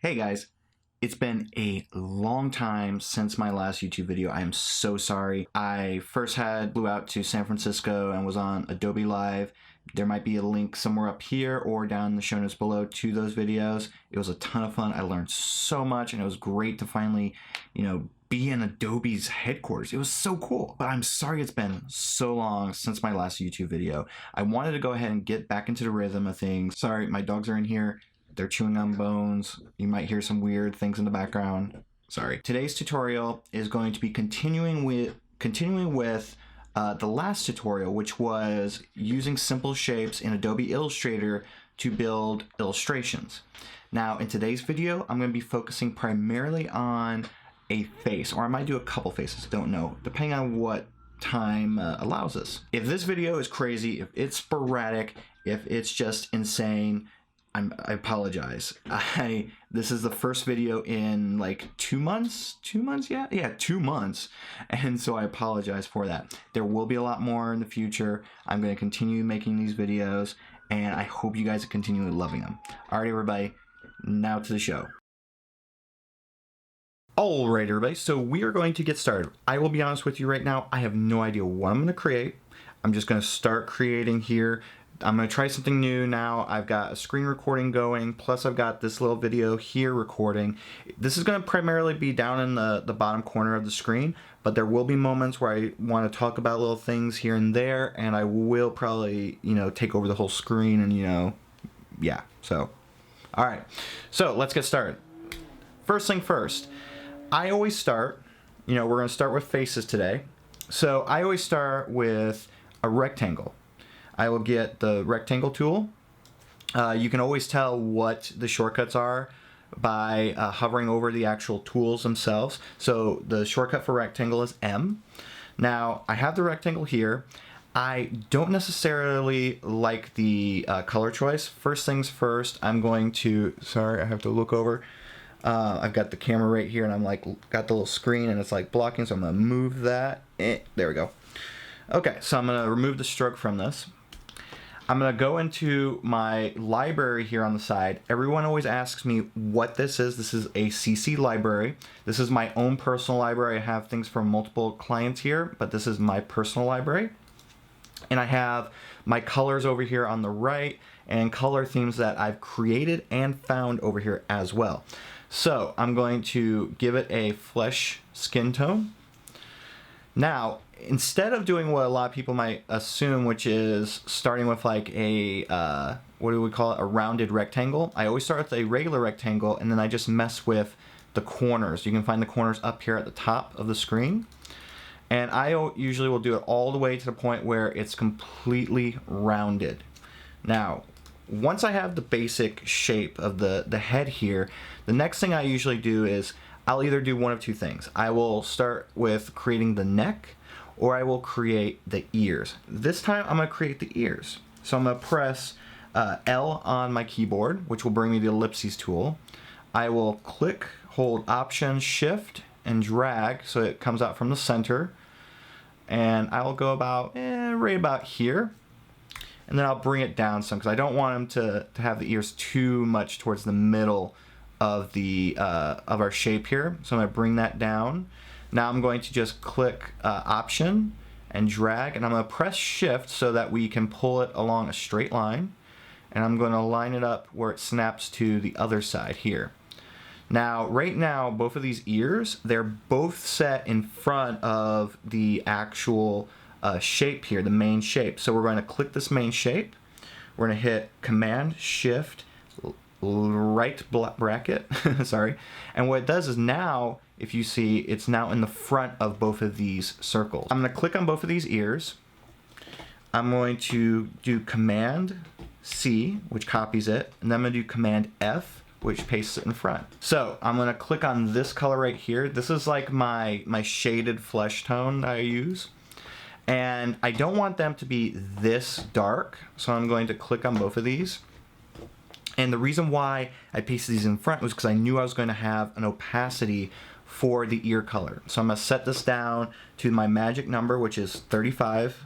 Hey guys, it's been a long time since my last YouTube video. I am so sorry. I first flew out to San Francisco and was on Adobe Live. There might be a link somewhere up here or down in the show notes below to those videos. It was a ton of fun. I learned so much and it was great to finally, be in Adobe's headquarters. It was so cool. But I'm sorry it's been so long since my last YouTube video. I wanted to go ahead and get back into the rhythm of things. Sorry, my dogs are in here. They're chewing on bones. You might hear some weird things in the background. Sorry. Today's tutorial is going to be continuing with the last tutorial, which was using simple shapes in Adobe Illustrator to build illustrations. Now, in today's video, I'm going to be focusing primarily on a face, or I might do a couple faces, don't know, depending on what time allows us. If this video is crazy, if it's sporadic, if it's just insane, I apologize. This is the first video in like 2 months. 2 months, yeah, 2 months, and so I apologize for that. There will be a lot more in the future. I'm going to continue making these videos, and I hope you guys are continually loving them. All right, everybody, now to the show. All right, everybody, so we are going to get started. I will be honest with you right now, I have no idea what I'm going to create. I'm just going to start creating here. I'm going to try something new now. I've got a screen recording going, plus I've got this little video here recording. This is going to primarily be down in the bottom corner of the screen, but there will be moments where I want to talk about little things here and there, and I will probably, take over the whole screen and, yeah, so. All right, so let's get started. First thing first, I always start, we're going to start with faces today. So I always start with a rectangle. I will get the rectangle tool. You can always tell what the shortcuts are by hovering over the actual tools themselves. So the shortcut for rectangle is M. Now I have the rectangle here. I don't necessarily like the color choice. First things first, I'm going to, sorry, I have to look over. I've got the camera right here and I'm got the little screen and it's like blocking, so I'm gonna move that. There we go. Okay, so I'm gonna remove the stroke from this. I'm going to go into my library here on the side. Everyone always asks me what this is. This is a CC library. This is my own personal library. I have things from multiple clients here, but this is my personal library. And I have my colors over here on the right and color themes that I've created and found over here as well. So I'm going to give it a flesh skin tone. Now, instead of doing what a lot of people might assume, which is starting with like a, what do we call it, a rounded rectangle, I always start with a regular rectangle and then I just mess with the corners. You can find the corners up here at the top of the screen. And I usually will do it all the way to the point where it's completely rounded. Now, once I have the basic shape of the head here, the next thing I usually do is I'll either do one of two things. I will start with creating the neck, or I will create the ears. This time I'm going to create the ears. So I'm going to press L on my keyboard, which will bring me the ellipses tool. I will click, hold Option, Shift, and drag so it comes out from the center. And I will go about right about here. And then I'll bring it down some because I don't want them to have the ears too much towards the middle of the of our shape here. So I'm going to bring that down. Now I'm going to just click Option and drag, and I'm going to press Shift so that we can pull it along a straight line. And I'm going to line it up where it snaps to the other side here. Now, right now, both of these ears, they're both set in front of the actual shape here, the main shape. So we're going to click this main shape. We're going to hit Command Shift right bracket, sorry. And what it does is now, if you see, it's now in the front of both of these circles. I'm going to click on both of these ears. I'm going to do Command C, which copies it, and then I'm going to do Command F, which pastes it in front. So I'm going to click on this color right here. This is like my shaded flesh tone that I use. And I don't want them to be this dark, so I'm going to click on both of these. And the reason why I pasted these in front was because I knew I was going to have an opacity for the ear color. So I'm going to set this down to my magic number, which is 35.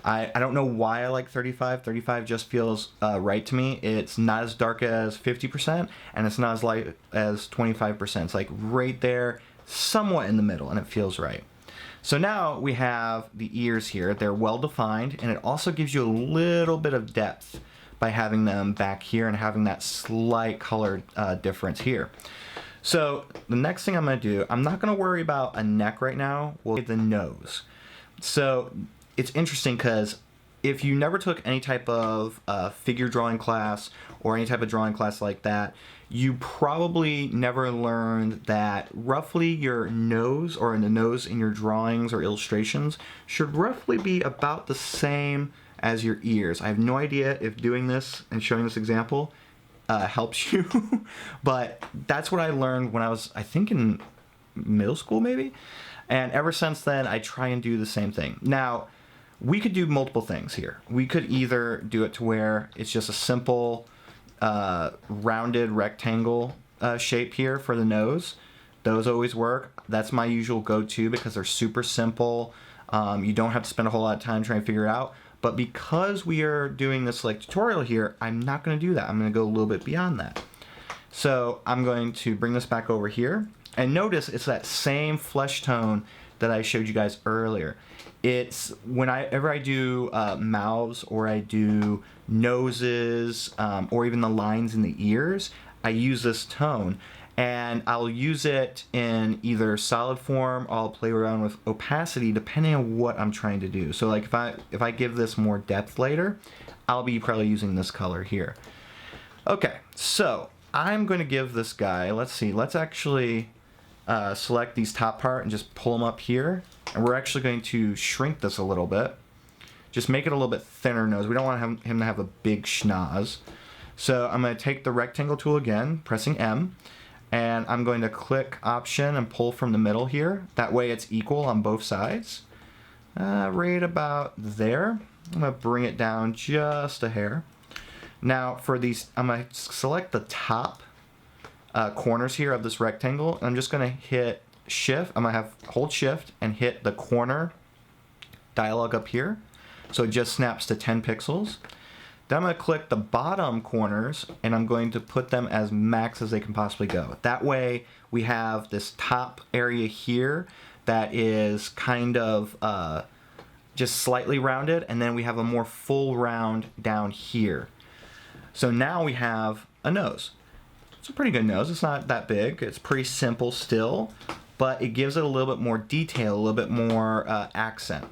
I don't know why I like 35. 35 just feels right to me. It's not as dark as 50%, and it's not as light as 25%. It's like right there, somewhat in the middle, and it feels right. So now we have the ears here. They're well defined, and it also gives you a little bit of depth by having them back here and having that slight color difference here. So the next thing I'm going to do, I'm not going to worry about a neck right now. We'll get the nose. So it's interesting because if you never took any type of figure drawing class or any type of drawing class like that, you probably never learned that roughly your nose, or in the nose in your drawings or illustrations, should roughly be about the same as your ears. I have no idea if doing this and showing this example helps you, but that's what I learned when I was, I think, in middle school maybe, and ever since then I try and do the same thing. Now, we could do multiple things here. We could either do it to where it's just a simple rounded rectangle shape here for the nose. Those always work. That's my usual go-to because they're super simple. You don't have to spend a whole lot of time trying to figure it out. But because we are doing this like tutorial here, I'm not going to do that. I'm going to go a little bit beyond that. So I'm going to bring this back over here, and notice it's that same flesh tone that I showed you guys earlier. It's whenever I do mouths, or I do noses, or even the lines in the ears, I use this tone. And I'll use it in either solid form, or I'll play around with opacity depending on what I'm trying to do. So like if I give this more depth later, I'll be probably using this color here. Okay, so I'm going to give this guy, let's see, let's actually select these top part and just pull them up here. And we're actually going to shrink this a little bit. Just make it a little bit thinner nose. We don't want him to have a big schnoz. So I'm going to take the rectangle tool again, pressing M. And I'm going to click Option and pull from the middle here. That way it's equal on both sides. Right about there. I'm going to bring it down just a hair. Now for these, I'm going to select the top corners here of this rectangle. And I'm just going to hit Shift. I'm going to hold Shift and hit the corner dialog up here. So it just snaps to 10 pixels. Then I'm going to click the bottom corners, and I'm going to put them as max as they can possibly go. That way we have this top area here that is kind of just slightly rounded, and then we have a more full round down here. So now we have a nose. It's a pretty good nose. It's not that big. It's pretty simple still, but it gives it a little bit more detail, a little bit more accent.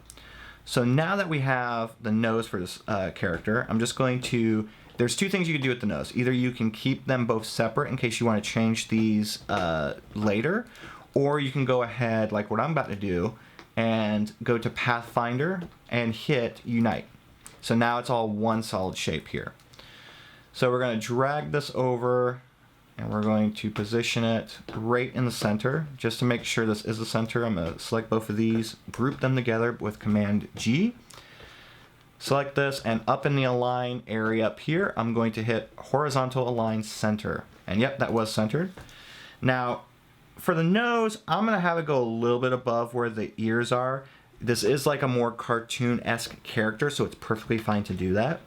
So now that we have the nose for this character, I'm just going to, there's two things you can do with the nose. Either you can keep them both separate in case you want to change these later, or you can go ahead, like what I'm about to do, and go to Pathfinder and hit Unite. So now it's all one solid shape here. So we're going to drag this over, and we're going to position it right in the center. Just to make sure this is the center, I'm going to select both of these, group them together with Command G. Select this, and up in the Align area up here, I'm going to hit Horizontal Align Center. And yep, that was centered. Now, for the nose, I'm going to have it go a little bit above where the ears are. This is like a more cartoon-esque character, so it's perfectly fine to do that.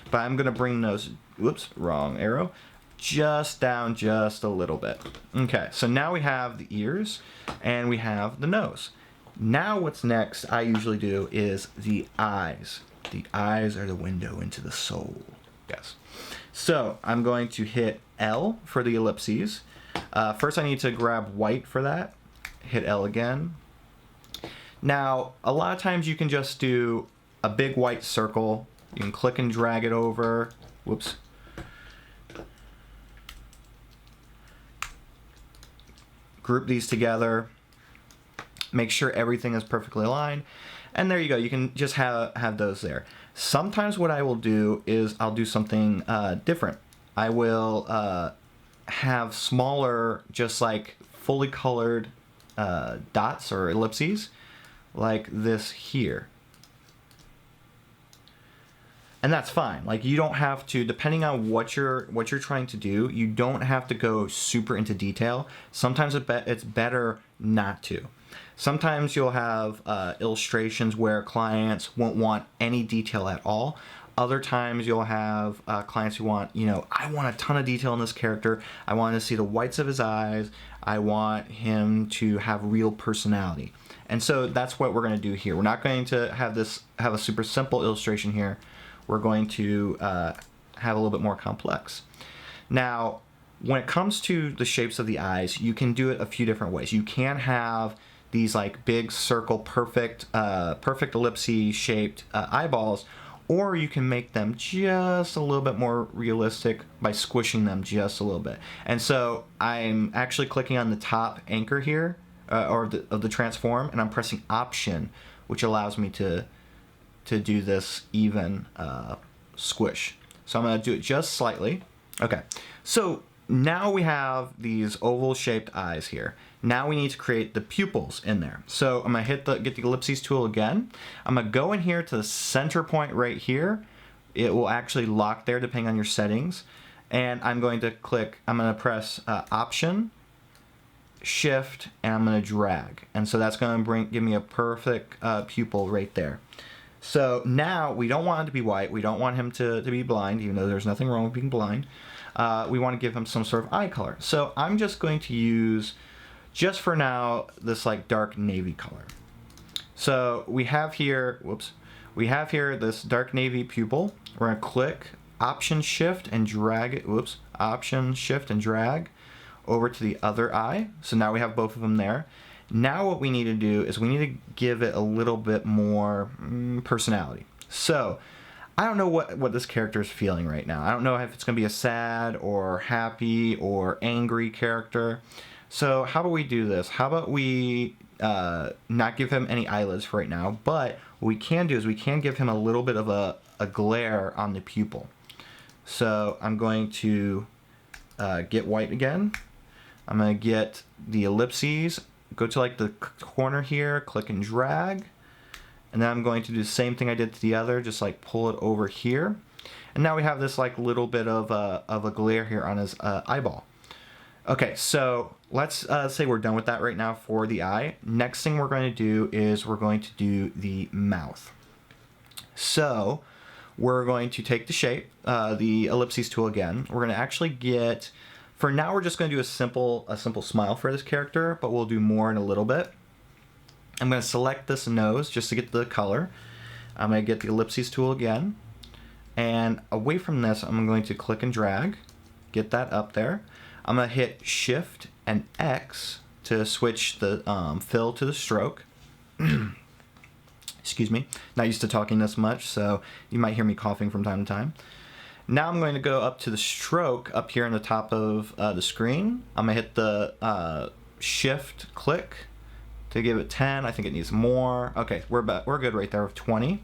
But I'm going to bring those, whoops, wrong arrow, just down just a little bit. Okay, so now we have the ears and we have the nose. Now what's next I usually do is the eyes. The eyes are the window into the soul. Yes. So I'm going to hit L for the ellipses. First I need to grab white for that. Hit L again. Now a lot of times you can just do a big white circle. You can click and drag it over. Whoops. Group these together, make sure everything is perfectly aligned, and there you go. You can just have those there. Sometimes what I will do is I'll do something different. I will have smaller, just like fully colored dots or ellipses like this here. And that's fine. Like, you don't have to, depending on what you're trying to do, you don't have to go super into detail. Sometimes it's better not to. Sometimes you'll have illustrations where clients won't want any detail at all. Other times you'll have clients who want, I want a ton of detail in this character. I want to see the whites of his eyes. I want him to have real personality. And so that's what we're going to do here. We're not going to have a super simple illustration here. We're going to have a little bit more complex. Now, when it comes to the shapes of the eyes, you can do it a few different ways. You can have these like big circle, perfect ellipse shaped eyeballs, or you can make them just a little bit more realistic by squishing them just a little bit. And so I'm actually clicking on the top anchor here, of the transform, and I'm pressing Option, which allows me to do this even squish. So I'm going to do it just slightly. Okay, so now we have these oval shaped eyes here. Now we need to create the pupils in there. So I'm going to get the ellipses tool again. I'm going to go in here to the center point right here. It will actually lock there depending on your settings. And I'm going to press Option, Shift, and I'm going to drag. And so that's going to give me a perfect pupil right there. So now we don't want it to be white. We don't want him to be blind, even though there's nothing wrong with being blind. We want to give him some sort of eye color. So I'm just going to use, just for now, this like dark navy color. So we have here, this dark navy pupil. We're going to click Option Shift and drag it, Option Shift and drag over to the other eye. So now we have both of them there. Now what we need to do is we need to give it a little bit more personality. So I don't know what this character is feeling right now. I don't know if it's going to be a sad or happy or angry character. So how about we do this? How about we not give him any eyelids for right now, but what we can do is we can give him a little bit of a glare on the pupil. So I'm going to get white again. I'm going to get the ellipses, go to like the corner here, click and drag. And then I'm going to do the same thing I did to the other, just like pull it over here. And now we have this like little bit of a glare here on his eyeball. Okay, so let's say we're done with that right now for the eye. Next thing we're going to do is we're going to do the mouth. So we're going to take the shape, the ellipses tool again. We're going to actually get, for now we're just going to do a simple smile for this character, but we'll do more in a little bit. I'm going to select this nose just to get the color. I'm going to get the ellipses tool again. And away from this, I'm going to click and drag, get that up there. I'm going to hit Shift and X to switch the fill to the stroke. Excuse me, not used to talking this much, so you might hear me coughing from time to time. Now I'm going to go up to the stroke up here on the top of the screen. I'm going to hit the Shift click to give it 10. I think it needs more. Okay, we're good right there with 20.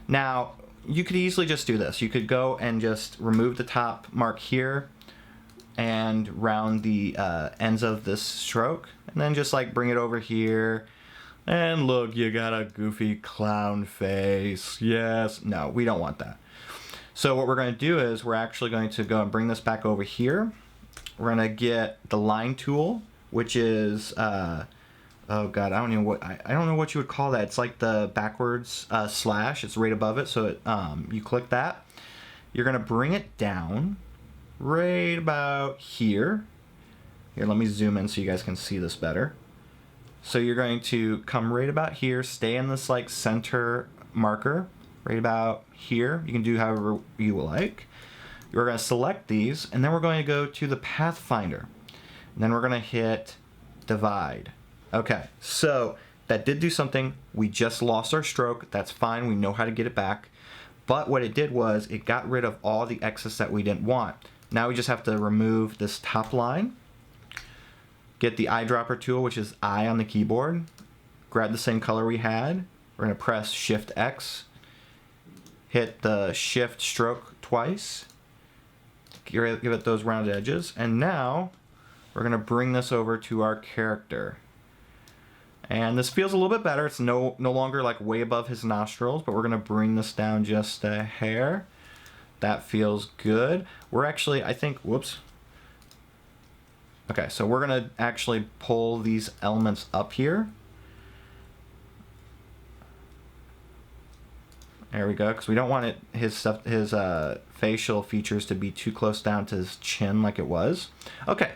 Now, you could easily just do this. You could go and just remove the top mark here and round the ends of this stroke, and then just like bring it over here. And look, you got a goofy clown face. Yes. No, we don't want that. So what we're going to do is we're actually going to go and bring this back over here. We're going to get the line tool, which is oh god, I don't know what you would call that. It's like the backwards slash. It's right above it. So you click that. You're going to bring it down right about here. Here, let me zoom in so you guys can see this better. So you're going to come right about here, stay in this like center marker, right about here. You can do however you like. You're going to select these, and then we're going to go to the Pathfinder. And then we're going to hit Divide. Okay, so that did do something. We just lost our stroke. That's fine. We know how to get it back. But what it did was it got rid of all the excess that we didn't want. Now we just have to remove this top line. Get the eyedropper tool, which is I on the keyboard. Grab the same color we had. We're going to press Shift X. Hit the Shift stroke twice. Give it those rounded edges. And now we're going to bring this over to our character. And this feels a little bit better. It's no longer like way above his nostrils, but we're going to bring this down just a hair. That feels good. We're actually, I think, whoops. Okay, so we're going to actually pull these elements up here. There we go, because we don't want his facial features to be too close down to his chin like it was. Okay,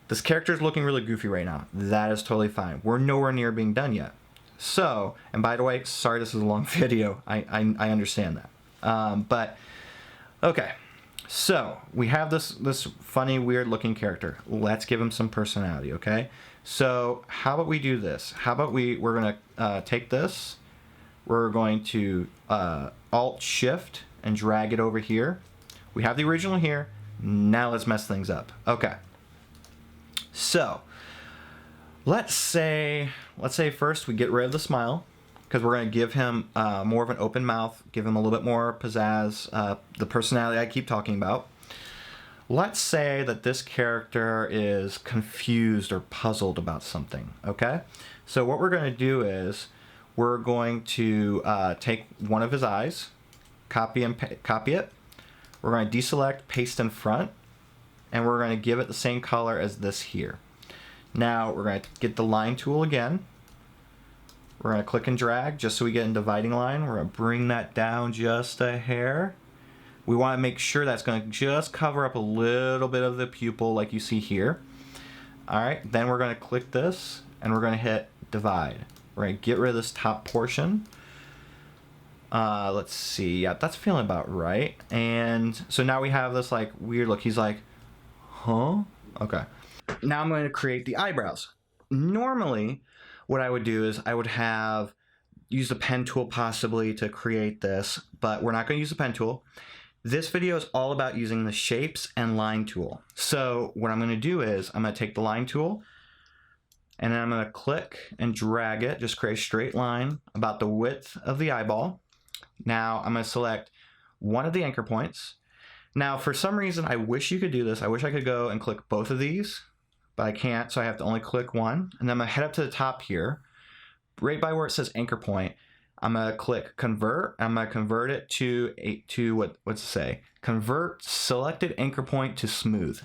this character is looking really goofy right now. That is totally fine. We're nowhere near being done yet. So, and by the way, sorry this is a long video. I understand that. But, okay. So, we have this funny, weird looking character. Let's give him some personality, okay? So, how about we do this? How about we're going to take this. We're going to Alt-Shift and drag it over here. We have the original here. Now let's mess things up. Okay. So, let's say first we get rid of the smile, because we're going to give him more of an open mouth, give him a little bit more pizzazz, the personality I keep talking about. Let's say that this character is confused or puzzled about something, okay? So what we're going to do is we're going to take one of his eyes, copy it. We're going to deselect, paste in front, and we're going to give it the same color as this here. Now we're going to get the line tool again. We're going to click and drag just so we get in dividing line. We're going to bring that down just a hair. We want to make sure that's going to just cover up a little bit of the pupil like you see here. Alright, then we're going to click this and we're going to hit divide. We're going to get rid of this top portion. Let's see, yeah, that's feeling about right. And so now we have this like weird look. He's like, huh? Okay. Now I'm going to create the eyebrows. Normally, what I would do is I would use the pen tool possibly to create this, but we're not going to use the pen tool. This video is all about using the shapes and line tool. So what I'm going to do is I'm going to take the line tool and then I'm going to click and drag it, just create a straight line about the width of the eyeball. Now I'm going to select one of the anchor points. Now for some reason I wish you could do this. I wish I could go and click both of these, but I can't, so I have to only click one. And then I'm going to head up to the top here, right by where it says anchor point. I'm going to click convert. I'm going to convert it to what's it say? Convert selected anchor point to smooth.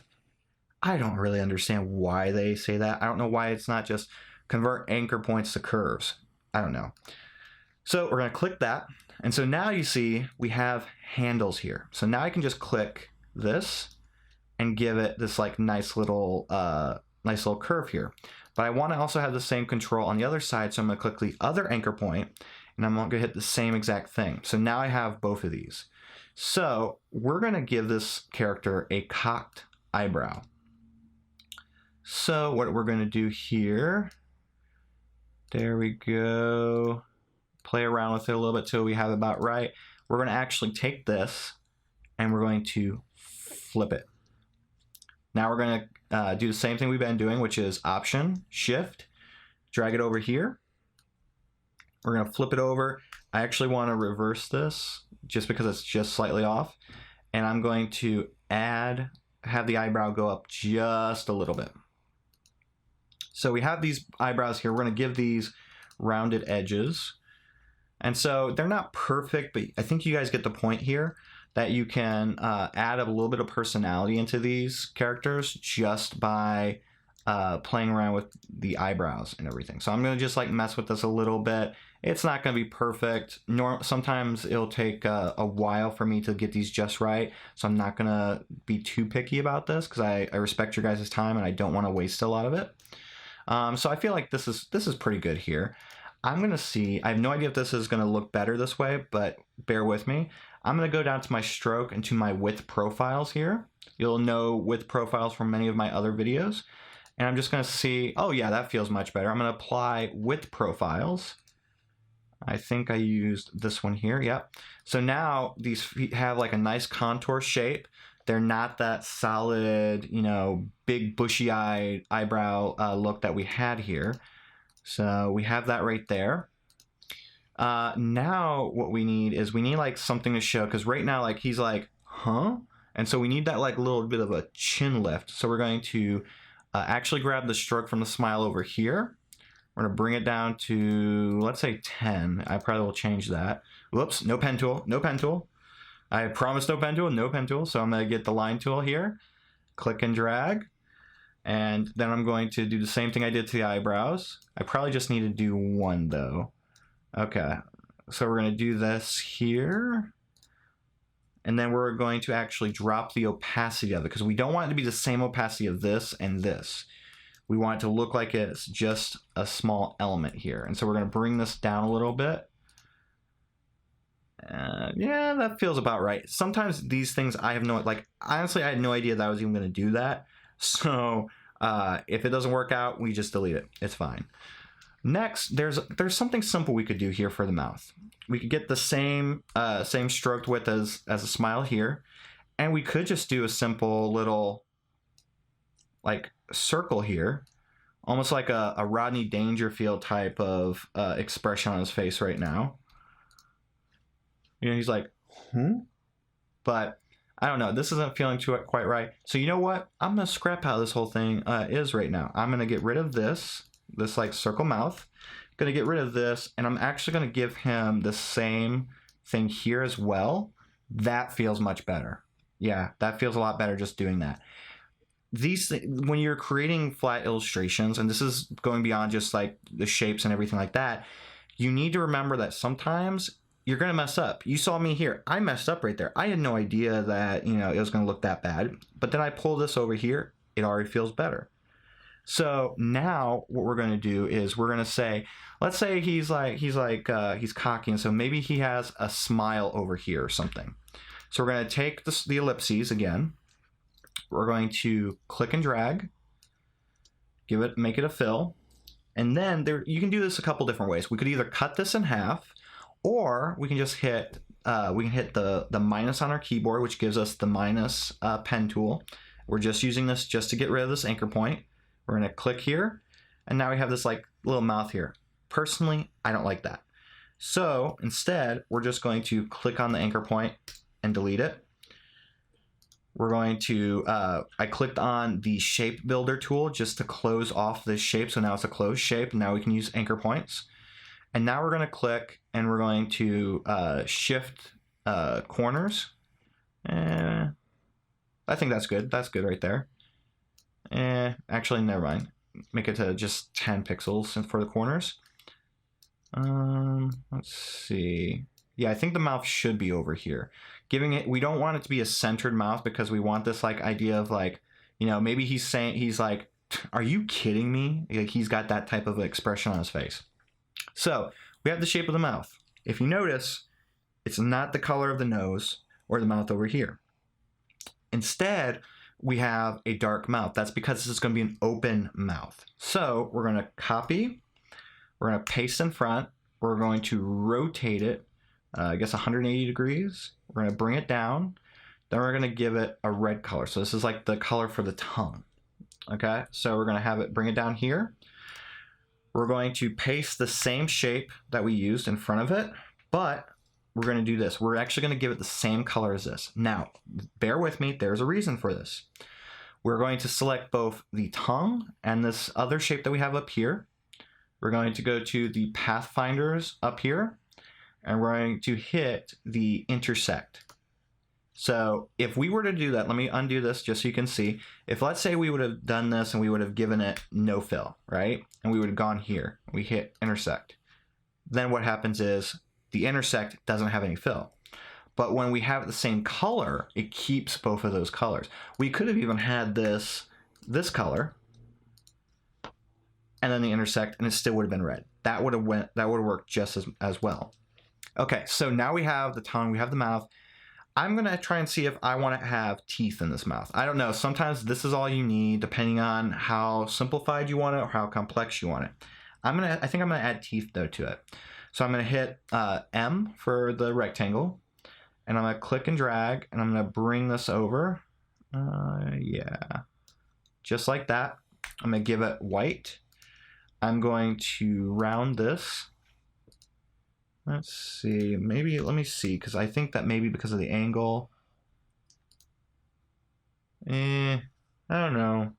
I don't really understand why they say that. I don't know why it's not just convert anchor points to curves. I don't know. So we're going to click that. And so now you see we have handles here. So now I can just click this and give it this like nice little curve here. But I want to also have the same control on the other side. So I'm going to click the other anchor point and I'm going to hit the same exact thing. So now I have both of these. So we're going to give this character a cocked eyebrow. So what we're going to do here, there we go. Play around with it a little bit till we have it about right. We're going to actually take this and we're going to flip it. Now we're going to do the same thing we've been doing, which is Option, Shift, drag it over here. We're going to flip it over. I actually want to reverse this just because it's just slightly off. And I'm going to have the eyebrow go up just a little bit. So we have these eyebrows here. We're going to give these rounded edges. And so they're not perfect, but I think you guys get the point here that you can add a little bit of personality into these characters just by playing around with the eyebrows and everything. So I'm going to just like mess with this a little bit. It's not going to be perfect. Sometimes it'll take a while for me to get these just right. So I'm not going to be too picky about this because I respect your guys' time and I don't want to waste a lot of it. So I feel like this is pretty good here. I'm going to see, I have no idea if this is going to look better this way, but bear with me. I'm going to go down to my stroke and to my width profiles here. You'll know width profiles from many of my other videos. And I'm just going to see, oh yeah, that feels much better. I'm going to apply width profiles. I think I used this one here, yep. So now these feet have like a nice contour shape. They're not that solid, you know, big bushy eyebrow look that we had here. So we have that right there. Now what we need is like something to show, because right now like he's like, huh? And so we need that like little bit of a chin lift. So we're going to actually grab the stroke from the smile over here. We're going to bring it down to, let's say 10. I probably will change that. Whoops, no pen tool, no pen tool. I promised no pen tool, no pen tool. So I'm going to get the line tool here, click and drag. And then I'm going to do the same thing I did to the eyebrows. I probably just need to do one though. Okay, So we're going to do this here. And then we're going to actually drop the opacity of it because we don't want it to be the same opacity of this and this. We want it to look like it's just a small element here. And so we're going to bring this down a little bit. Yeah, that feels about right. Sometimes these things I have no, like, honestly, I had no idea that I was even going to do that. So if it doesn't work out, we just delete it. It's fine. Next, there's something simple we could do here for the mouth. We could get the same stroked width as a smile here, and we could just do a simple little like circle here, almost like a Rodney Dangerfield type of expression on his face right now. You know, he's like, but I don't know. This isn't feeling quite right. So you know what? I'm gonna scrap how this whole thing is right now. I'm gonna get rid of this like circle mouth. Gonna get rid of this, and I'm actually gonna give him the same thing here as well. That feels much better. Yeah, that feels a lot better just doing that. When you're creating flat illustrations, and this is going beyond just like the shapes and everything like that, you need to remember that sometimes you're gonna mess up. You saw me here. I messed up right there. I had no idea that, you know, it was gonna look that bad. But then I pull this over here, it already feels better. So now what we're going to do is we're going to say, let's say he's cocky, and so maybe he has a smile over here or something. So we're going to take the ellipses again. We're going to click and drag, make it a fill, and then you can do this a couple different ways. We could either cut this in half, or we can just hit the minus on our keyboard, which gives us the minus pen tool. We're just using this just to get rid of this anchor point. We're going to click here, and now we have this like little mouth here. Personally, I don't like that. So instead, we're just going to click on the anchor point and delete it. We're going to, I clicked on the shape builder tool just to close off this shape. So now it's a closed shape. Now we can use anchor points. And now we're going to click, and we're going to shift corners. I think that's good. That's good right there. Actually, never mind. Make it to just 10 pixels for the corners. Let's see. Yeah, I think the mouth should be over here. We don't want it to be a centered mouth because we want this like idea of like, you know, maybe he's like, are you kidding me? Like he's got that type of expression on his face. So we have the shape of the mouth. If you notice, it's not the color of the nose or the mouth over here. Instead, we have a dark mouth. That's because this is going to be an open mouth. So we're going to copy, we're going to paste in front, we're going to rotate it, I guess 180 degrees. We're going to bring it down. Then we're going to give it a red color. So this is like the color for the tongue. Okay, so we're going to bring it down here. We're going to paste the same shape that we used in front of it, but we're going to do this. We're actually going to give it the same color as this. Now, bear with me. There's a reason for this. We're going to select both the tongue and this other shape that we have up here. We're going to go to the pathfinders up here, and we're going to hit the intersect. So if we were to do that, let me undo this just so you can see. If let's say we would have done this and we would have given it no fill, right? And we would have gone here, we hit intersect. Then what happens is the intersect doesn't have any fill. But when we have the same color, it keeps both of those colors. We could have even had this color and then the intersect, and it still would have been red. That would have worked just as well. Okay, so now we have the tongue, we have the mouth. I'm gonna try and see if I want to have teeth in this mouth. I don't know, sometimes this is all you need depending on how simplified you want it or how complex you want it. I think I'm gonna add teeth though to it. So I'm gonna hit M for the rectangle, and I'm gonna click and drag, and I'm gonna bring this over. Yeah, just like that. I'm gonna give it white. I'm going to round this. Let's see, let me see, because I think that maybe because of the angle. I don't know.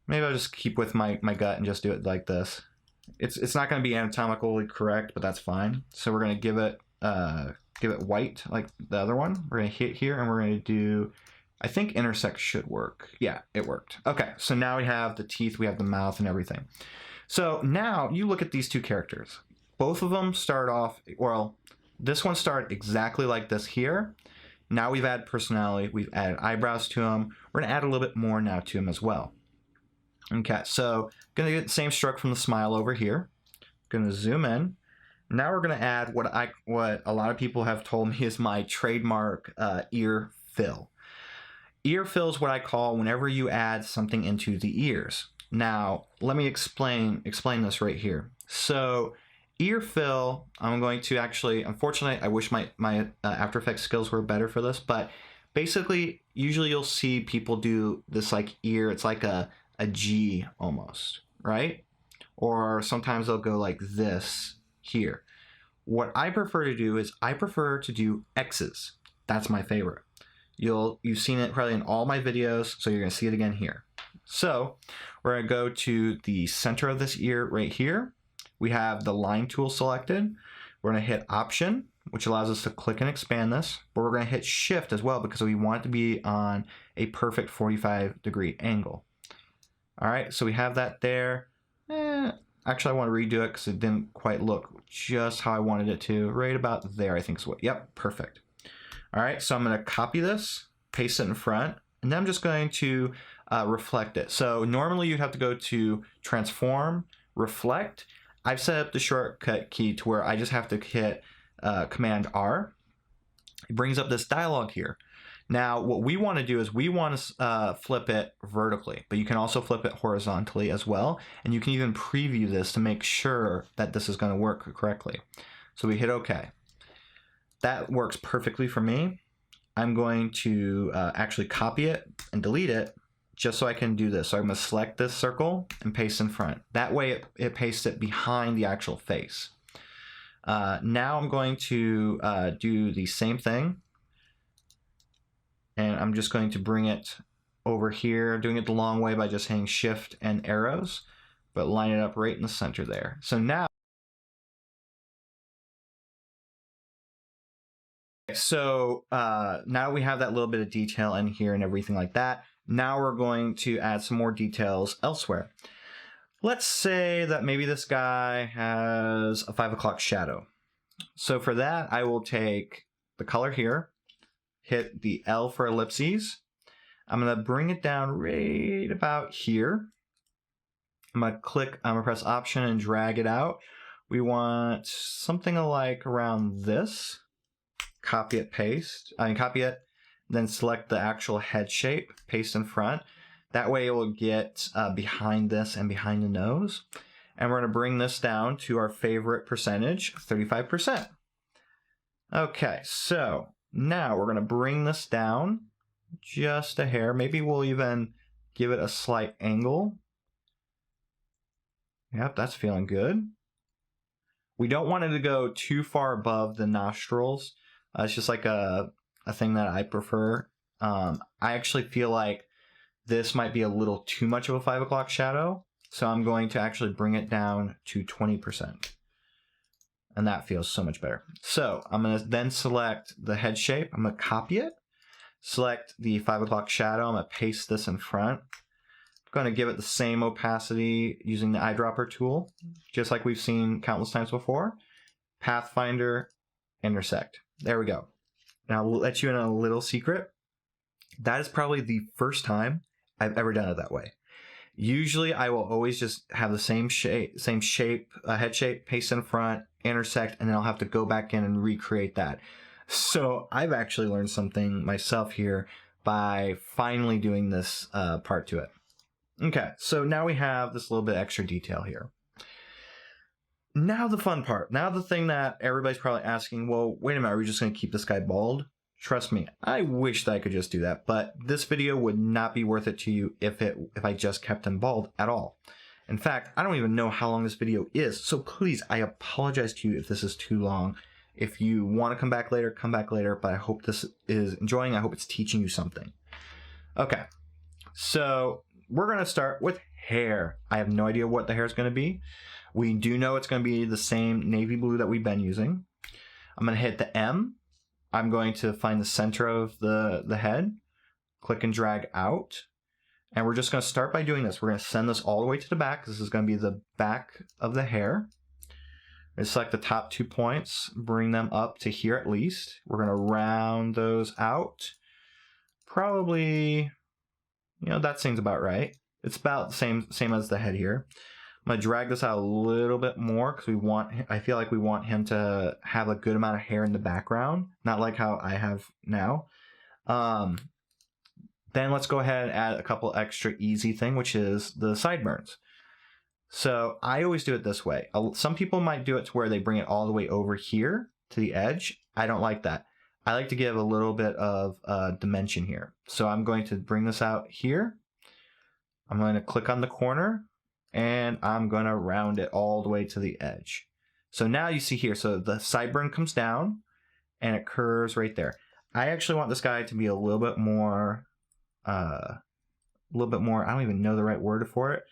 Maybe I'll just keep with my gut and just do it like this. It's not going to be anatomically correct, but that's fine. So we're going to give it white like the other one. We're going to hit here, and we're going to do, I think intersect should work. Yeah, it worked. Okay, so now we have the teeth, we have the mouth and everything. So now you look at these two characters. Both of them start off, well, this one started exactly like this here. Now we've added personality, we've added eyebrows to him. We're gonna add a little bit more now to him as well. Okay, so gonna get the same stroke from the smile over here. Gonna zoom in. Now we're gonna add what a lot of people have told me is my trademark ear fill. Ear fill is what I call whenever you add something into the ears. Now, let me explain this right here. So, ear fill, I'm going to actually, unfortunately, I wish my After Effects skills were better for this, but basically, usually you'll see people do this like ear, it's like a G almost, right? Or sometimes they'll go like this here. What I prefer to do is I prefer to do X's. That's my favorite. You've seen it probably in all my videos, so you're gonna see it again here. So we're gonna go to the center of this ear right here. We have the line tool selected. We're gonna hit Option, which allows us to click and expand this, but we're gonna hit Shift as well because we want it to be on a perfect 45-degree angle. All right, so we have that there. Actually, I want to redo it because it didn't quite look just how I wanted it to. Right about there, I think is what, yep, perfect. All right, so I'm gonna copy this, paste it in front, and then I'm just going to reflect it. So normally you'd have to go to Transform, Reflect. I've set up the shortcut key to where I just have to hit Command R. It brings up this dialog here. Now, what we want to do is we want to flip it vertically, but you can also flip it horizontally as well. And you can even preview this to make sure that this is going to work correctly. So we hit OK. That works perfectly for me. I'm going to actually copy it and delete it just so I can do this. So I'm going to select this circle and paste in front. That way it pastes it behind the actual face. Now I'm going to do the same thing. And I'm just going to bring it over here, doing it the long way by just hitting Shift and arrows, but line it up right in the center there. So now, now we have that little bit of detail in here and everything like that. Now we're going to add some more details elsewhere. Let's say that maybe this guy has a 5 o'clock shadow. So for that, I will take the color here, hit the L for ellipses. I'm gonna bring it down right about here. I'm gonna press Option and drag it out. We want something like around this. Copy it, copy it, then select the actual head shape, paste in front. That way it will get behind this and behind the nose. And we're gonna bring this down to our favorite percentage, 35%. Okay, so now we're gonna bring this down just a hair. Maybe we'll even give it a slight angle. Yep, that's feeling good. We don't want it to go too far above the nostrils. It's just like a thing that I prefer. I actually feel like this might be a little too much of a 5 o'clock shadow. So I'm going to actually bring it down to 20%. And that feels so much better. So I'm going to then select the head shape. I'm going to copy it, select the 5 o'clock shadow. I'm going to paste this in front. I'm going to give it the same opacity using the eyedropper tool, just like we've seen countless times before. Pathfinder, intersect. There we go. Now we'll let you in on a little secret. That is probably the first time I've ever done it that way. Usually I will always just have the same shape, head shape, paste in front, intersect, and then I'll have to go back in and recreate that. So I've actually learned something myself here by finally doing this part to it. Okay, so now we have this little bit extra detail here. Now the fun part. Now the thing that everybody's probably asking, well, wait a minute, are we just going to keep this guy bald? Trust me, I wish that I could just do that, but this video would not be worth it to you if I just kept him bald at all. In fact, I don't even know how long this video is, so please, I apologize to you if this is too long. If you want to come back later, but I hope this is enjoying. I hope it's teaching you something. Okay, so we're going to start with hair. I have no idea what the hair is going to be. We do know it's going to be the same navy blue that we've been using. I'm going to hit the M. I'm going to find the center of the head, click and drag out. And we're just going to start by doing this. We're going to send this all the way to the back. This is going to be the back of the hair. We're going to select the top 2 points, bring them up to here at least. We're going to round those out. Probably, that seems about right. It's about the same as the head here. I'm going to drag this out a little bit more because I feel like we want him to have a good amount of hair in the background, not like how I have now. Then let's go ahead and add a couple extra easy thing, which is the sideburns. So I always do it this way. Some people might do it to where they bring it all the way over here to the edge. I don't like that. I like to give a little bit of dimension here. So I'm going to bring this out here. I'm going to click on the corner and I'm going to round it all the way to the edge. So now you see here, so the sideburn comes down and it curves right there. I actually want this guy to be a little bit more, I don't even know the right word for it.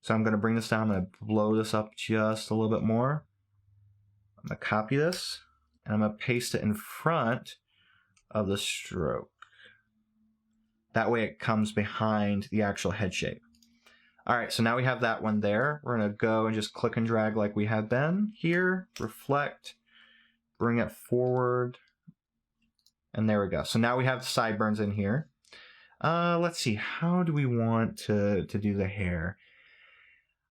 So I'm going to bring this down. I'm going to blow this up just a little bit more. I'm going to copy this and I'm going to paste it in front of the stroke. That way it comes behind the actual head shape. All right, so now we have that one there. We're going to go and just click and drag like we have been here. Reflect, bring it forward, and there we go. So now we have the sideburns in here. Let's see, how do we want to do the hair?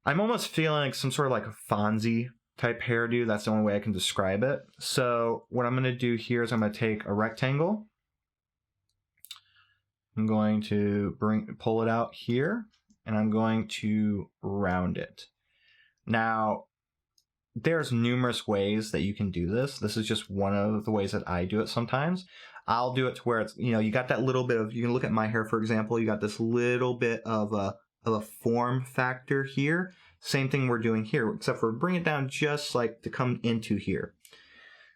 I'm almost feeling like some sort of like a Fonzie type hairdo. That's the only way I can describe it. So what I'm going to do here is I'm going to take a rectangle. I'm going to pull it out here, and I'm going to round it. Now, there's numerous ways that you can do this. This is just one of the ways that I do it sometimes. I'll do it to where it's, you got that little bit of, you can look at my hair, for example, you got this little bit of a form factor here. Same thing we're doing here, except for bring it down just like to come into here.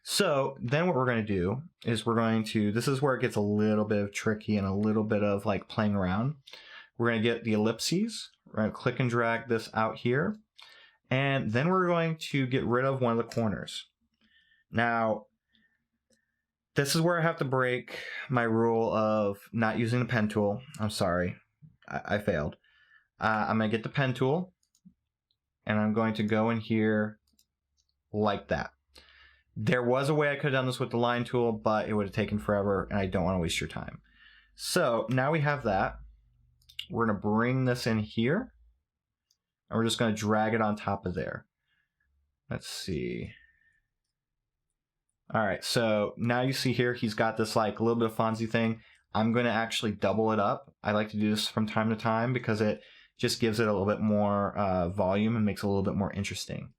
So then what we're going to do is this is where it gets a little bit of tricky and a little bit of like playing around. We're going to get the ellipses. We're going to click and drag this out here. And then we're going to get rid of one of the corners. Now, this is where I have to break my rule of not using the pen tool. I'm sorry, I failed. I'm going to get the pen tool, and I'm going to go in here like that. There was a way I could have done this with the line tool, but it would have taken forever, and I don't want to waste your time. So now we have that. We're going to bring this in here, and we're just going to drag it on top of there. Let's see. All right, so now you see here, he's got this like a little bit of Fonzie thing. I'm going to actually double it up. I like to do this from time to time because it just gives it a little bit more volume and makes it a little bit more interesting.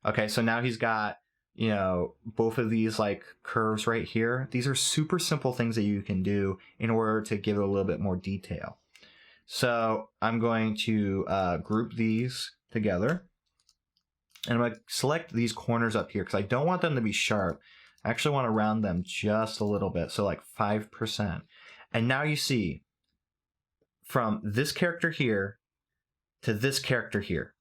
Okay, so now he's got, both of these like curves right here. These are super simple things that you can do in order to give it a little bit more detail. So I'm going to group these together. And I'm going to select these corners up here because I don't want them to be sharp. I actually want to round them just a little bit, so like 5%. And now you see from this character here to this character here.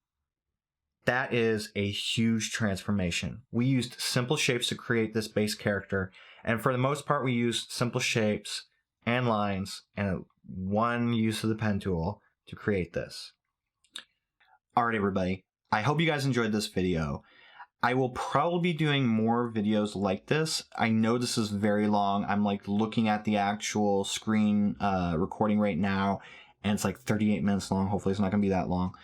That is a huge transformation. We used simple shapes to create this base character, and for the most part we used simple shapes and lines and one use of the pen tool to create this. Alright everybody, I hope you guys enjoyed this video. I will probably be doing more videos like this. I know this is very long. I'm like looking at the actual screen recording right now, and it's like 38 minutes long. Hopefully it's not going to be that long.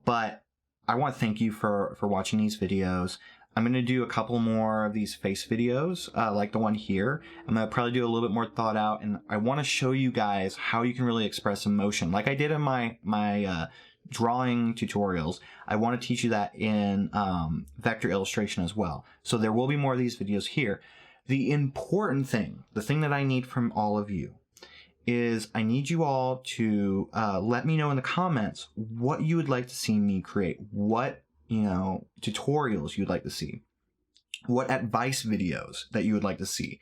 But I want to thank you for watching these videos. I'm going to do a couple more of these face videos, like the one here. I'm going to probably do a little bit more thought out, and I want to show you guys how you can really express emotion. Like I did in my drawing tutorials, I want to teach you that in vector illustration as well. So there will be more of these videos here. The important thing, the thing that I need from all of you, is I need you all to let me know in the comments what you would like to see me create, what tutorials you'd like to see, what advice videos that you would like to see.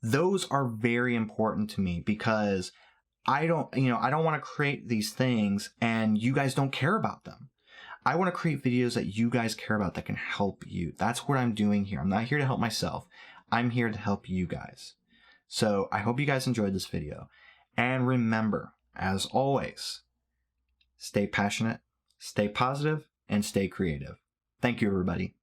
Those are very important to me because I don't want to create these things and you guys don't care about them. I want to create videos that you guys care about that can help you. That's what I'm doing here. I'm not here to help myself. I'm here to help you guys. So I hope you guys enjoyed this video. And remember, as always, stay passionate, stay positive, and stay creative. Thank you, everybody.